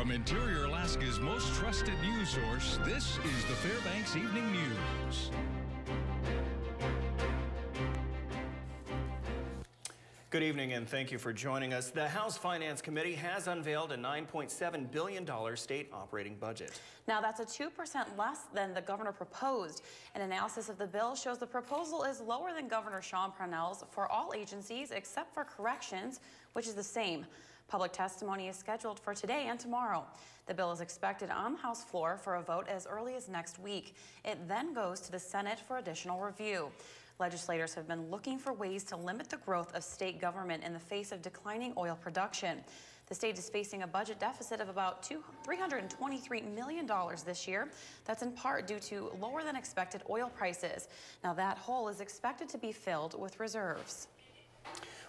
From Interior Alaska's most trusted news source, this is the Fbx Evening News. Good evening and thank you for joining us. The House Finance Committee has unveiled a $9.7 billion state operating budget. Now that's a 2% less than the governor proposed. An analysis of the bill shows the proposal is lower than Governor Sean Parnell's for all agencies except for corrections, which is the same. Public testimony is scheduled for today and tomorrow. The bill is expected on the House floor for a vote as early as next week. It then goes to the Senate for additional review. Legislators have been looking for ways to limit the growth of state government in the face of declining oil production. The state is facing a budget deficit of about $323 million this year. That's in part due to lower than expected oil prices. Now that hole is expected to be filled with reserves.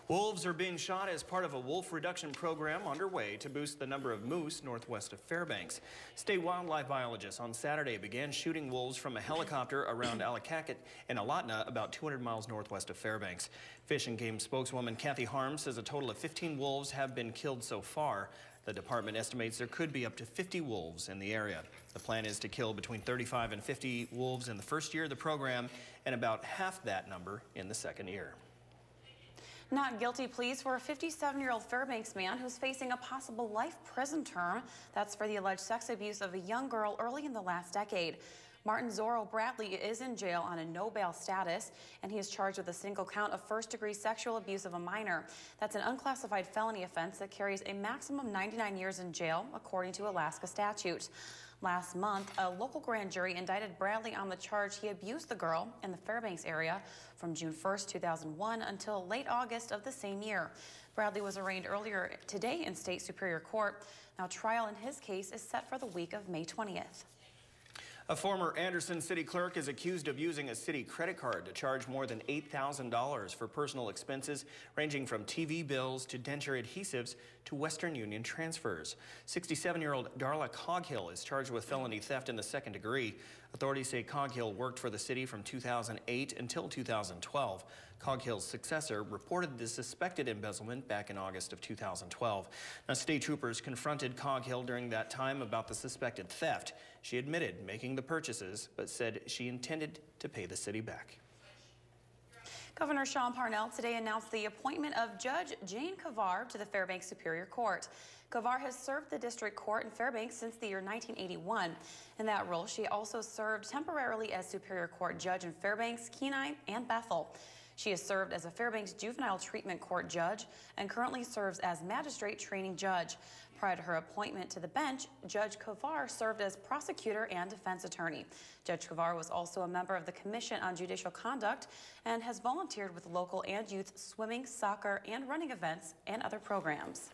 Wolves are being shot as part of a wolf reduction program underway to boost the number of moose northwest of Fairbanks. State wildlife biologists on Saturday began shooting wolves from a helicopter around Alakakit and Alatna, about 200 miles northwest of Fairbanks. Fish and Game spokeswoman Kathy Harms says a total of 15 wolves have been killed so far. The department estimates there could be up to 50 wolves in the area. The plan is to kill between 35 and 50 wolves in the first year of the program and about half that number in the second year. Not guilty pleas for a 57-year-old Fairbanks man who's facing a possible life prison term. That's for the alleged sex abuse of a young girl early in the last decade. Martin Zorro Bradley is in jail on a no bail status, and he is charged with a single count of first-degree sexual abuse of a minor. That's an unclassified felony offense that carries a maximum 99 years in jail, according to Alaska statute. Last month, a local grand jury indicted Bradley on the charge he abused the girl in the Fairbanks area from June 1st, 2001 until late August of the same year. Bradley was arraigned earlier today in state superior court. Now, trial in his case is set for the week of May 20th. A former Anderson city clerk is accused of using a city credit card to charge more than $8,000 for personal expenses ranging from TV bills to denture adhesives to Western Union transfers. 67-year-old Darla Coghill is charged with felony theft in the second degree. Authorities say Coghill worked for the city from 2008 until 2012. Coghill's successor reported the suspected embezzlement back in August of 2012. Now, state troopers confronted Coghill during that time about the suspected theft. She admitted making the purchases, but said she intended to pay the city back. Governor Sean Parnell today announced the appointment of Judge Jane Kavar to the Fairbanks Superior Court. Kavar has served the district court in Fairbanks since the year 1981. In that role, she also served temporarily as Superior Court Judge in Fairbanks, Kenai, and Bethel. She has served as a Fairbanks Juvenile Treatment Court judge and currently serves as Magistrate Training Judge. Prior to her appointment to the bench, Judge Kavar served as prosecutor and defense attorney. Judge Kavar was also a member of the Commission on Judicial Conduct and has volunteered with local and youth swimming, soccer, and running events and other programs.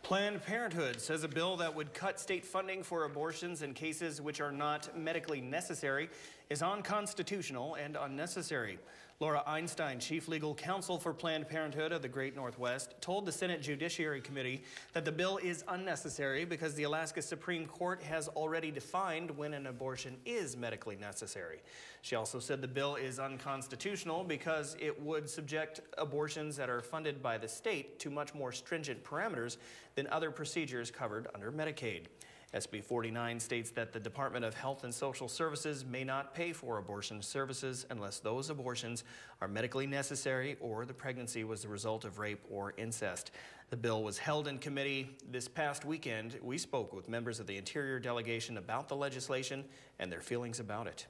Planned Parenthood says a bill that would cut state funding for abortions in cases which are not medically necessary is unconstitutional and unnecessary. Laura Einstein, Chief Legal Counsel for Planned Parenthood of the Great Northwest, told the Senate Judiciary Committee that the bill is unnecessary because the Alaska Supreme Court has already defined when an abortion is medically necessary. She also said the bill is unconstitutional because it would subject abortions that are funded by the state to much more stringent parameters than other procedures covered under Medicaid. SB 49 states that the Department of Health and Social Services may not pay for abortion services unless those abortions are medically necessary or the pregnancy was the result of rape or incest. The bill was held in committee this past weekend. We spoke with members of the Interior delegation about the legislation and their feelings about it.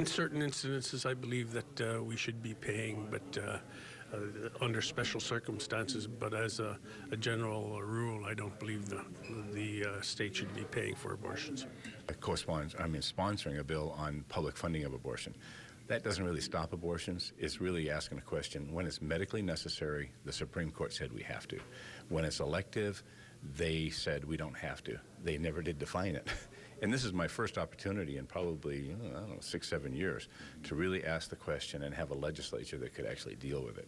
In certain instances, I believe that we should be paying, but under special circumstances. But as a general rule, I don't believe the state should be paying for abortions. Sponsoring a bill on public funding of abortion. That doesn't really stop abortions. It's really asking a question. When it's medically necessary, the Supreme Court said we have to. When it's elective, they said we don't have to. They never did define it. And this is my first opportunity in probably, I don't know, 6-7 years to really ask the question and have a legislature that could actually deal with it.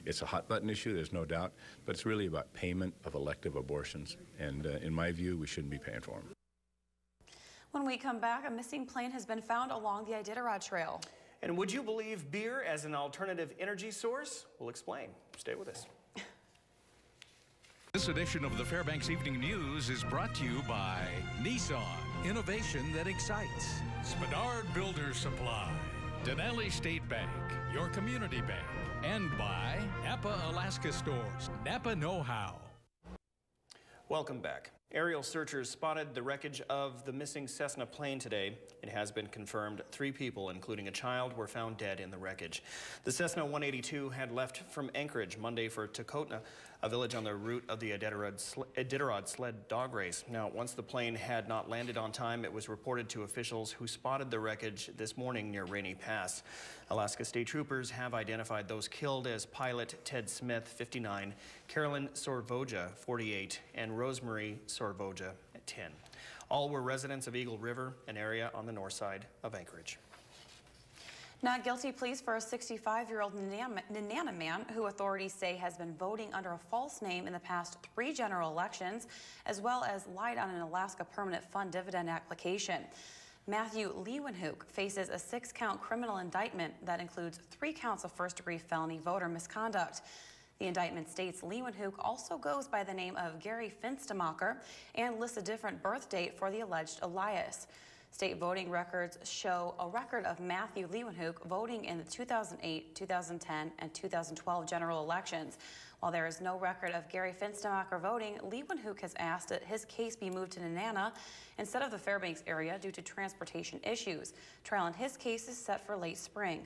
It's a hot button issue, there's no doubt, but it's really about payment of elective abortions. And in my view, we shouldn't be paying for them. When we come back, a missing plane has been found along the Iditarod Trail. And would you believe beer as an alternative energy source? We'll explain. Stay with us. This edition of the Fairbanks Evening News is brought to you by Nissan, innovation that excites. Spadard Builder Supply, Denali State Bank, your community bank, and by Napa Alaska Stores, Napa Know-How. Welcome back. Aerial searchers spotted the wreckage of the missing Cessna plane today. It has been confirmed 3 people, including a child, were found dead in the wreckage. The Cessna 182 had left from Anchorage Monday for Tokotna, a village on the route of the Iditarod sled dog race. Now, once the plane had not landed on time, it was reported to officials who spotted the wreckage this morning near Rainy Pass. Alaska State Troopers have identified those killed as pilot Ted Smith, 59, Carolyn Sorvoja, 48, and Rosemary Sorvoja, 10. All were residents of Eagle River, an area on the north side of Anchorage. Not guilty pleas for a 65-year-old Nenana man who authorities say has been voting under a false name in the past 3 general elections, as well as lied on an Alaska Permanent Fund dividend application. Matthew Leeuwenhoek faces a 6-count criminal indictment that includes 3 counts of first-degree felony voter misconduct. The indictment states Leeuwenhoek also goes by the name of Gary Finstemacher and lists a different birth date for the alleged Elias. State voting records show a record of Matthew Leeuwenhoek voting in the 2008, 2010, and 2012 general elections. While there is no record of Gary Finstemacher voting, Leeuwenhoek has asked that his case be moved to Nenana instead of the Fairbanks area due to transportation issues. Trial in his case is set for late spring.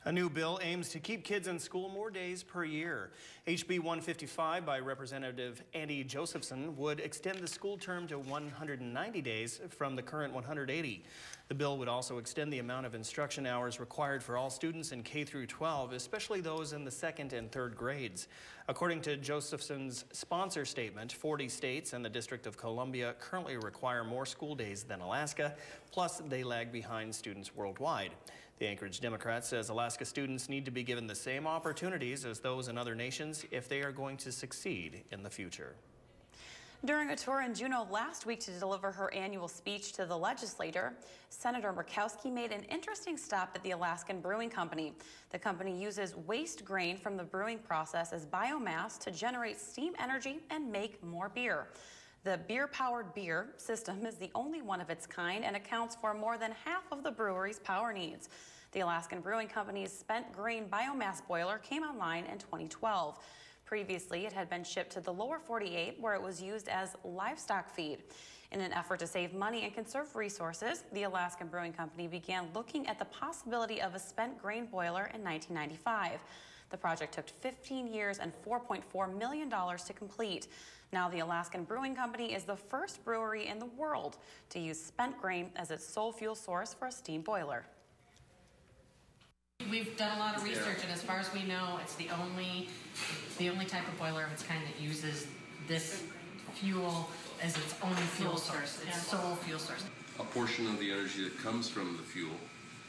A new bill aims to keep kids in school more days per year. HB 155 by Representative Andy Josephson would extend the school term to 190 days from the current 180. The bill would also extend the amount of instruction hours required for all students in K through 12, especially those in the 2nd and 3rd grades. According to Josephson's sponsor statement, 40 states and the District of Columbia currently require more school days than Alaska, plus they lag behind students worldwide. The Anchorage Democrat says Alaska students need to be given the same opportunities as those in other nations if they are going to succeed in the future. During a tour in Juneau last week to deliver her annual speech to the legislature, Senator Murkowski made an interesting stop at the Alaskan Brewing Company. The company uses waste grain from the brewing process as biomass to generate steam energy and make more beer. The beer-powered beer system is the only one of its kind and accounts for more than half of the brewery's power needs. The Alaskan Brewing Company's spent grain biomass boiler came online in 2012. Previously, it had been shipped to the lower 48, where it was used as livestock feed. In an effort to save money and conserve resources, the Alaskan Brewing Company began looking at the possibility of a spent grain boiler in 1995. The project took 15 years and $4.4 million to complete. Now the Alaskan Brewing Company is the first brewery in the world to use spent grain as its sole fuel source for a steam boiler. We've done a lot of research, and as far as we know, it's the only type of boiler of its kind that uses this fuel as its own fuel source, its sole fuel source. A portion of the energy that comes from the fuel,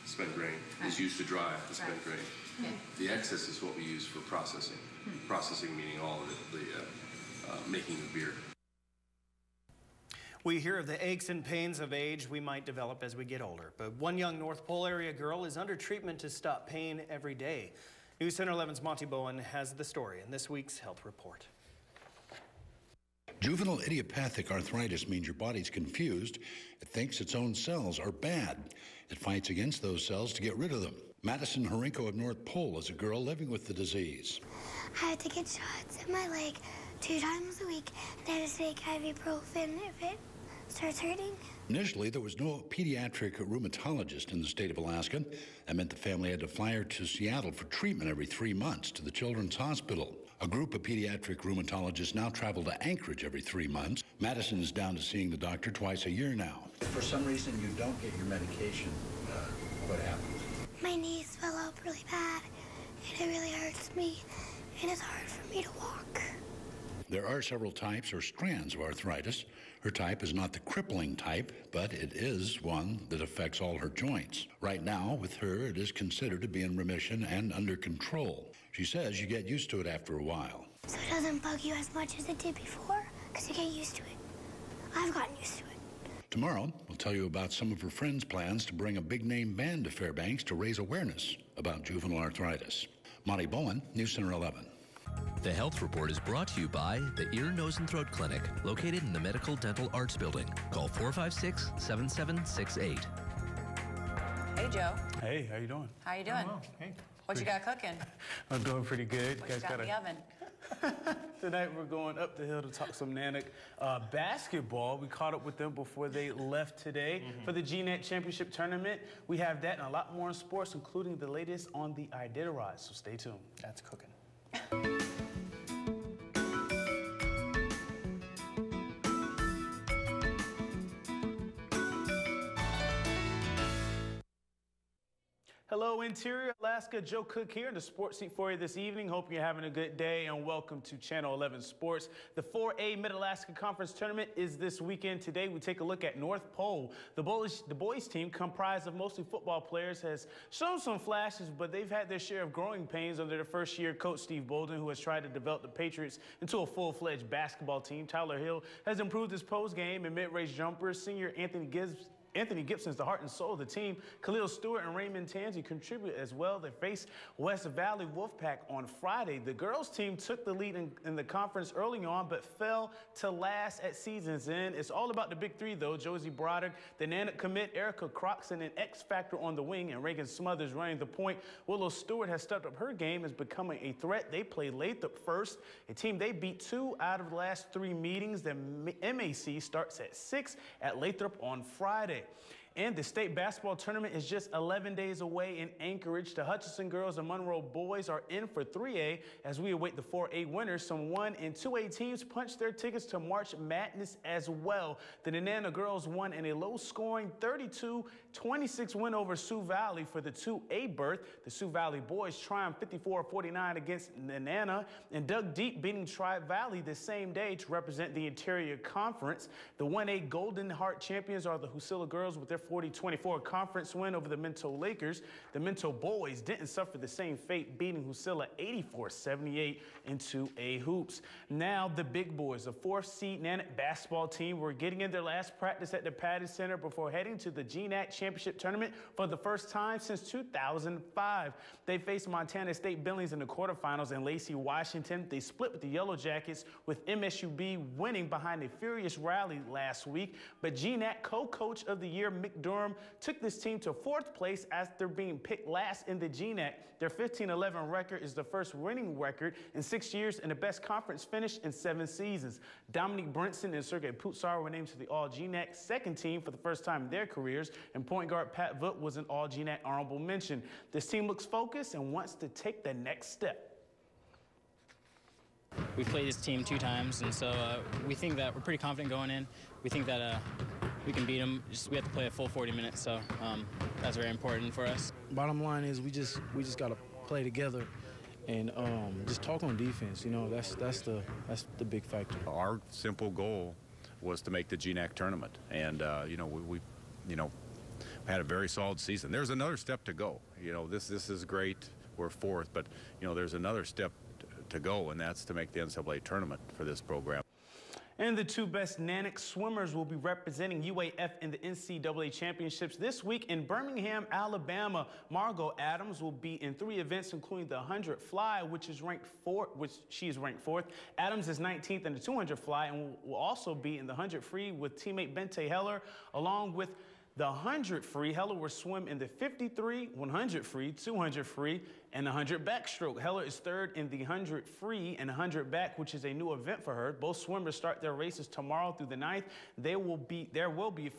spent grain, is used to drive the spent grain. Okay. The excess is what we use for processing. Processing meaning all of the making of beer. We hear of the aches and pains of age we might develop as we get older, but one young North Pole area girl is under treatment to stop pain every day. News Center 11's Monty Bowen has the story in this week's health report. Juvenile idiopathic arthritis means your body's confused. It thinks its own cells are bad. It fights against those cells to get rid of them. Madison Harinko of North Pole is a girl living with the disease. I have to get shots in my leg 2 times a week, and I have to take ibuprofen if it starts hurting. Initially, there was no pediatric rheumatologist in the state of Alaska. That meant the family had to fly her to Seattle for treatment every 3 months to the Children's Hospital. A group of pediatric rheumatologists now travel to Anchorage every 3 months. Madison is down to seeing the doctor twice a year now. If for some reason you don't get your medication, what happens? My knees swell up really bad, and it really hurts me, and it's hard for me to walk. There are several types or strands of arthritis. Her type is not the crippling type, but it is one that affects all her joints. Right now, with her, it is considered to be in remission and under control. She says you get used to it after a while. So it doesn't bug you as much as it did before, because you get used to it. I've gotten used to it. Tomorrow, we'll tell you about some of her friends' plans to bring a big-name band to Fairbanks to raise awareness about juvenile arthritis. Monty Bowen, News Center 11. The Health Report is brought to you by the Ear, Nose, and Throat Clinic, located in the Medical Dental Arts Building. Call 456-7768. Hey, Joe. Hey, how you doing? How you doing? Well, hey. What you got cooking? I'm doing pretty good. What you got in the oven? Tonight we're going up the hill to talk some Nanick basketball. We caught up with them before they left today for the GNAT Championship Tournament. We have that and a lot more in sports, including the latest on the Iditarod, so stay tuned. That's cooking. Hello, Interior Alaska. Joe Cook here in the sports seat for you this evening. Hope you're having a good day and welcome to Channel 11 Sports. The 4A Mid-Alaska Conference Tournament is this weekend. Today we take a look at North Pole. The boys team, comprised of mostly football players, has shown some flashes, but they've had their share of growing pains under their first-year coach Steve Bolden, who has tried to develop the Patriots into a full-fledged basketball team. Tyler Hill has improved his post game and mid-range jumpers. Senior Anthony Gibson is the heart and soul of the team. Khalil Stewart and Raymond Tansey contribute as well. They face West Valley Wolfpack on Friday. The girls team took the lead in the conference early on, but fell to last at season's end. It's all about the big three, though. Josie Broderick, the Nanick commit, Erica Croxon, an X-Factor on the wing, and Reagan Smothers running the point. Willow Stewart has stepped up her game as becoming a threat. They play Lathrop first, a team they beat 2 out of the last 3 meetings. The MAC starts at 6 at Lathrop on Friday. And the state basketball tournament is just 11 days away in Anchorage. The Hutchinson girls and Monroe boys are in for 3A as we await the 4A winners. Some 1 and 2A teams punched their tickets to March Madness as well. The Nenana girls won in a low-scoring 32-26 win over Sioux Valley for the 2A berth. The Sioux Valley boys triumphed 54-49 against Nenana and dug deep, beating Tribe Valley the same day to represent the Interior Conference. The 1A Golden Heart champions are the Husilla girls with their 40-24 conference win over the Minto Lakers. The Minto boys didn't suffer the same fate, beating Husilla 84-78 in 2A hoops. Now the big boys, the 4th seed Nanick basketball team, were getting in their last practice at the Patty Center before heading to the GNAT Championship Tournament for the first time since 2005. They faced Montana State Billings in the quarterfinals and Lacey, Washington. They split with the Yellow Jackets, with MSUB winning behind a furious rally last week. But GNAT co-coach of the year, Mick Durham, took this team to 4th place after being picked last in the GNAT. Their 15-11 record is the first winning record in 6 years and the best conference finish in 7 seasons. Dominique Brinson and Sergei Putsar were named to the All-GNAT second team for the first time in their careers, and point guard Pat Voot was an All-GNAT honorable mention. This team looks focused and wants to take the next step. We've played this team 2 times, and so we think that we're pretty confident going in. We think that we can beat them. We have to play a full 40 minutes, so that's very important for us. Bottom line is we just got to play together and just talk on defense. You know, that's the big factor. Our simple goal was to make the GNAC tournament, and you know, we had a very solid season. There's another step to go. You know, this is great. We're 4th, but you know, there's another step to go, and that's to make the NCAA tournament for this program. And the 2 best Nanick swimmers will be representing UAF in the NCAA championships this week in Birmingham, Alabama. Margot Adams will be in 3 events, including the 100 fly, which she is ranked 4th. Adams is 19th in the 200 fly and will also be in the 100 free with teammate Bente Heller, along with the 100 free. Heller will swim in the 53, 100 free, 200 free, and 100 backstroke. Heller is 3rd in the 100 free and 100 back, which is a new event for her. Both swimmers start their races tomorrow through the 9th. There will be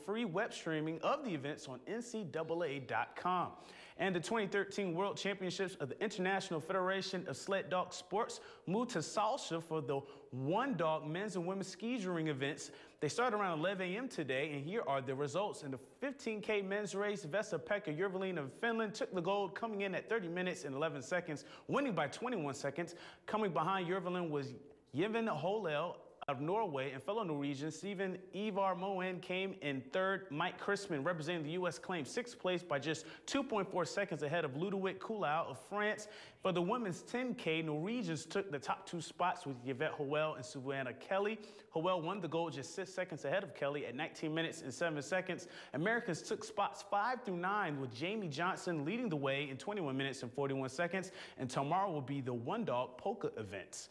free web streaming of the events on ncaa.com. And the 2013 World Championships of the International Federation of Sled Dog Sports moved to Salsa for the one-dog men's and women's ski touring events. They start around 11 a.m. today, and here are the results. In the 15K men's race, Vesa-Pekka Järvelin of Finland took the gold, coming in at 30 minutes and 11 seconds, winning by 21 seconds. Coming behind Järvelin was Yevon Holel of Norway, and fellow Norwegian Steven Ivar Moen came in 3rd. Mike Crispin, representing the U.S., claimed 6th place by just 2.4 seconds ahead of Ludovic Coulau of France. For the women's 10K, Norwegians took the top 2 spots with Yvette Howell and Savannah Kelly. Howell won the gold just 6 seconds ahead of Kelly at 19 minutes and 7 seconds. Americans took spots 5 through 9 with Jamie Johnson leading the way in 21 minutes and 41 seconds. And tomorrow will be the one-dog polka events.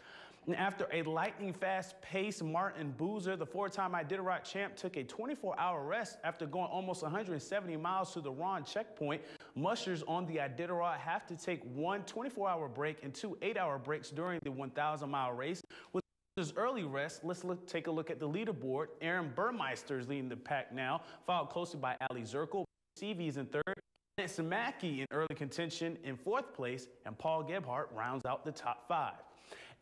And after a lightning-fast pace, Martin Boozer, the four-time Iditarod champ, took a 24-hour rest after going almost 170 miles to the Ron checkpoint. Mushers on the Iditarod have to take one 24-hour break and two 8-hour breaks during the 1,000-mile race. With his early rest, let's take a look at the leaderboard. Aaron Burmeister is leading the pack now, followed closely by Ali Zirkle. Seavy's in third. Nancy Mackey in early contention in fourth place, and Paul Gebhardt rounds out the top 5.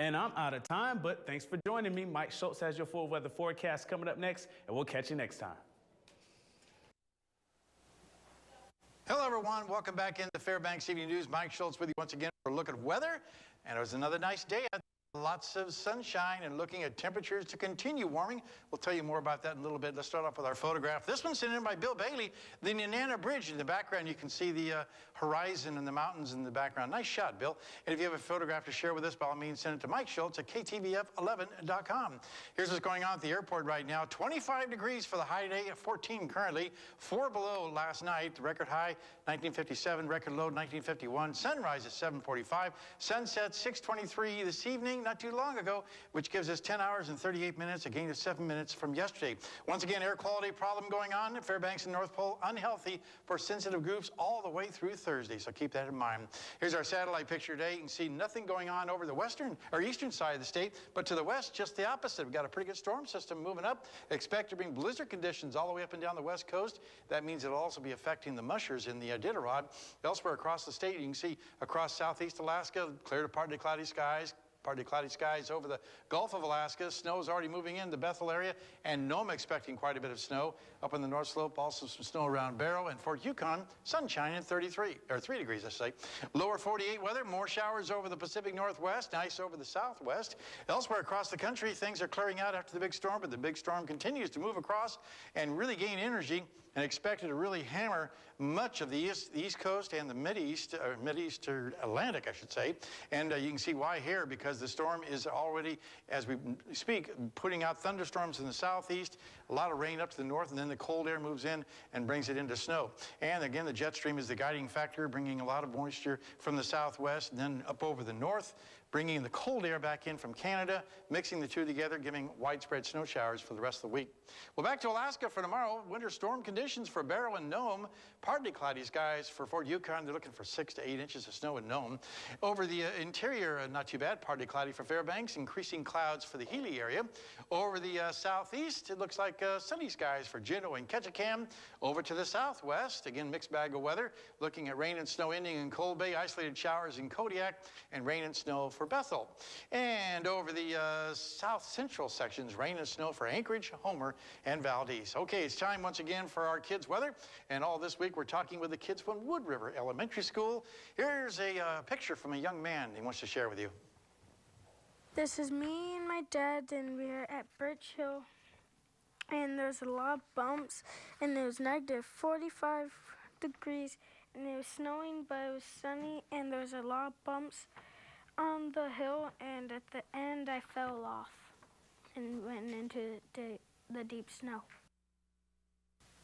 And I'm out of time, but thanks for joining me. Mike Schultz has your full weather forecast coming up next, and we'll catch you next time. Hello, everyone. Welcome back into Fairbanks Evening News. Mike Schultz with you once again for a look at weather. And it was another nice day. Lots of sunshine and looking at temperatures to continue warming. We'll tell you more about that in a little bit. Let's start off with our photograph. This one's sent in by Bill Bailey. The Nenana Bridge in the background. You can see the horizon and the mountains in the background. Nice shot, Bill. And if you have a photograph to share with us, by all means, send it to Mike Schultz at KTVF11.com. Here's what's going on at the airport right now. 25 degrees for the high today, 14 currently, 4 below last night. The record high, 1957, record low, 1951. Sunrise at 7:45. Sunset, 6:23 this evening. Not too long ago, which gives us 10 hours and 38 minutes, a gain of 7 minutes from yesterday. Once again, air quality problem going on at Fairbanks and North Pole, unhealthy for sensitive groups all the way through Thursday, so keep that in mind. Here's our satellite picture today. You can see nothing going on over the western or eastern side of the state, but to the west, just the opposite. We've got a pretty good storm system moving up. Expect to bring blizzard conditions all the way up and down the west coast. That means it'll also be affecting the mushers in the Iditarod. Elsewhere across the state, you can see across southeast Alaska, clear to partly cloudy skies. Partly cloudy skies over the Gulf of Alaska. Snow is already moving in the Bethel area, and Nome expecting quite a bit of snow. Up on the North Slope, also some snow around Barrow and Fort Yukon. Sunshine at 3 degrees, I say. Lower 48 weather, more showers over the Pacific Northwest, nice over the Southwest. Elsewhere across the country, things are clearing out after the big storm, but the big storm continues to move across and really gain energy, and expected to really hammer much of the East Coast and the Mid-East, or Atlantic, I should say. And you can see why here, because the storm is already, as we speak, putting out thunderstorms in the southeast, a lot of rain up to the north, and then the cold air moves in and brings it into snow. And again, the jet stream is the guiding factor, bringing a lot of moisture from the southwest and then up over the north, bringing the cold air back in from Canada, mixing the two together, giving widespread snow showers for the rest of the week. Well, back to Alaska for tomorrow. Winter storm conditions for Barrow and Nome. Partly cloudy skies for Fort Yukon. They're looking for 6 to 8 inches of snow in Nome. Over the interior, not too bad. Partly cloudy for Fairbanks. Increasing clouds for the Healy area. Over the southeast, it looks like sunny skies for Juneau and Ketchikan. Over to the southwest, again, mixed bag of weather. Looking at rain and snow ending in Cold Bay. Isolated showers in Kodiak. And rain and snow for Bethel. And over the south central sections, rain and snow for Anchorage, Homer, and Valdez. Okay, it's time once again for our kids' weather. And all this week, we're talking with the kids from Wood River Elementary School. Here's a picture from a young man he wants to share with you. This is me and my dad, and we're at Birch Hill. And there's a lot of bumps, and it was negative 45 degrees, and it was snowing, but it was sunny, and there was a lot of bumps on the hill, and at the end I fell off and went into the deep snow.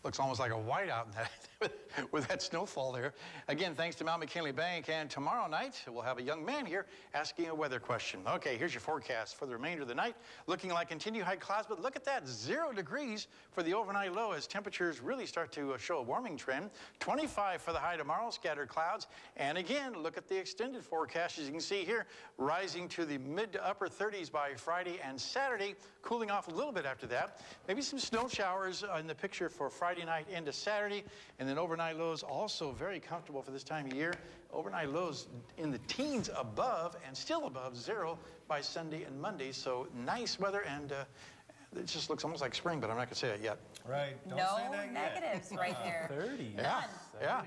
Looks almost like a whiteout in that, with that snowfall there. Again, thanks to Mount McKinley Bank, and tomorrow night we'll have a young man here asking a weather question. Okay, here's your forecast for the remainder of the night. Looking like continued high clouds, but look at that, 0 degrees for the overnight low as temperatures really start to show a warming trend. 25 for the high tomorrow, scattered clouds. And again, look at the extended forecast, as you can see here, rising to the mid to upper 30s by Friday and Saturday, cooling off a little bit after that. Maybe some snow showers in the picture for Friday night into Saturday, and then overnight lows also very comfortable for this time of year. Overnight lows in the teens above and still above 0 by Sunday and Monday. So nice weather, and it just looks almost like spring, but I'm not going to say it yet. Right. Don't no say that negatives yet. right there. 30. Yeah. Yeah.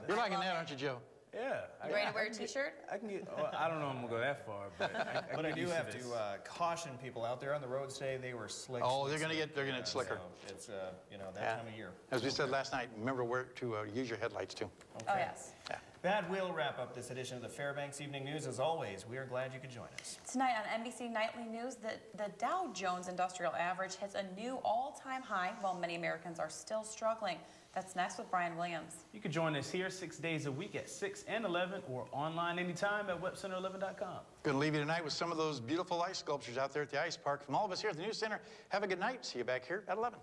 You're liking that, it. aren't you, Joe? Yeah. You ready to wear a t-shirt? I can get, well, I don't know if I'm going to go that far, but But I do have to caution people out there on the roads today. They were slick. Oh, they're going to get slicker. So it's, you know, that time of year. As we said last night, remember where to use your headlights, too. Okay. Oh, yes. Yeah. That will wrap up this edition of the Fairbanks Evening News. As always, we are glad you could join us. Tonight on NBC Nightly News, the Dow Jones Industrial Average hits a new all-time high while many Americans are still struggling. That's next with Brian Williams. You can join us here 6 days a week at 6 and 11 or online anytime at webcenter11.com. Going to leave you tonight with some of those beautiful ice sculptures out there at the ice park. From all of us here at the News Center, have a good night. See you back here at 11.